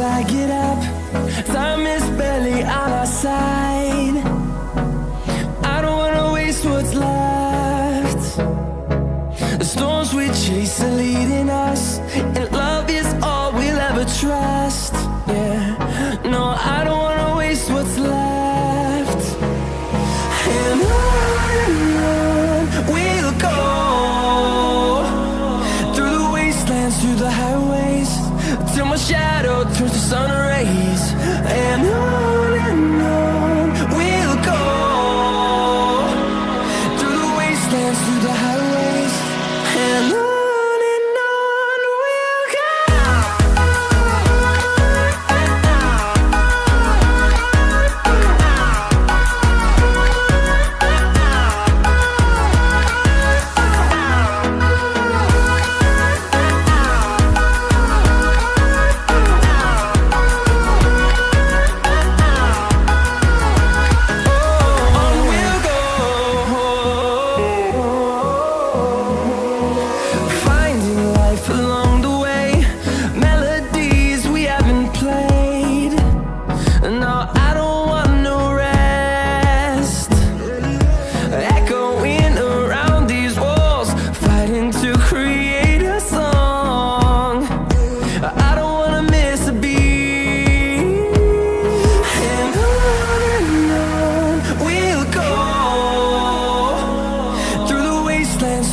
I get up. Time is barely on our side. I don't wanna waste what's left. The storms we chase are leading us, and love is all we'll ever trust. Yeah, no, I don't wanna waste what's left. And on we'll go, through the wastelands, through the highways, till my shadow turns to sun rays. And on we'll go, through the wastelands, through the highways, and on we'll go.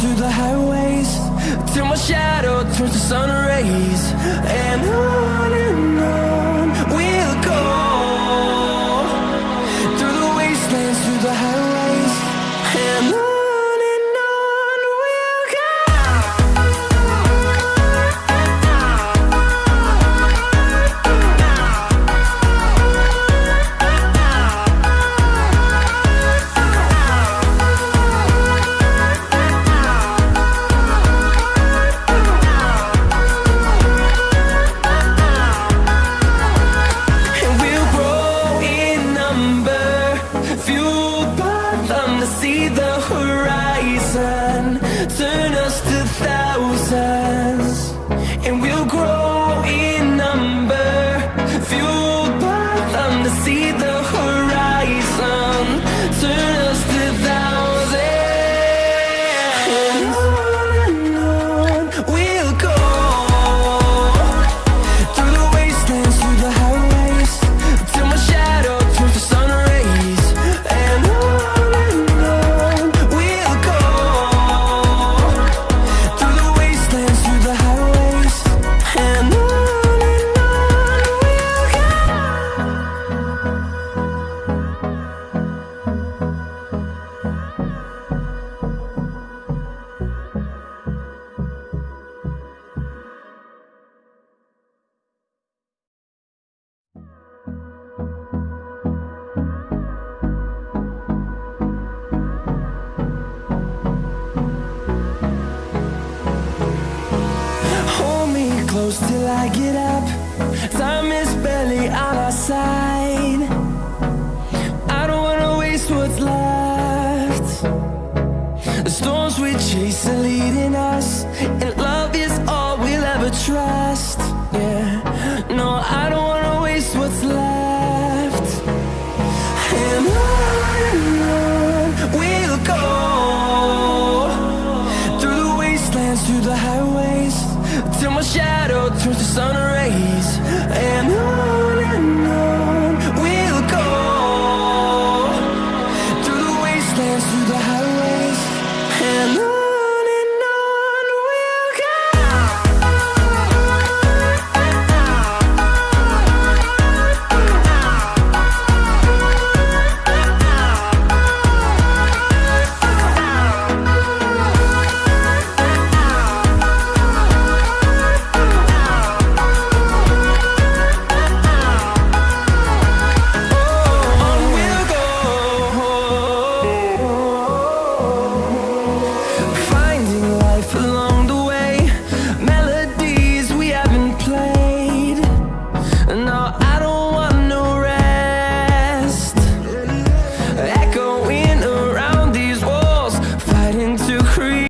Through the highways, till my shadow turns to sun rays. And on we'll go, through the wastelands, through the highways, and on we'll go. See the horizon, turn us to thousands, and we'll grow in number, fueled by them. To see the horizon, turn us to thousands, and on we'll go, through the wastelands, through the highways, till my shadow turns to sun rays. And close till I get up. Time is barely on our side. I don't wanna waste what's left. The storms we chase are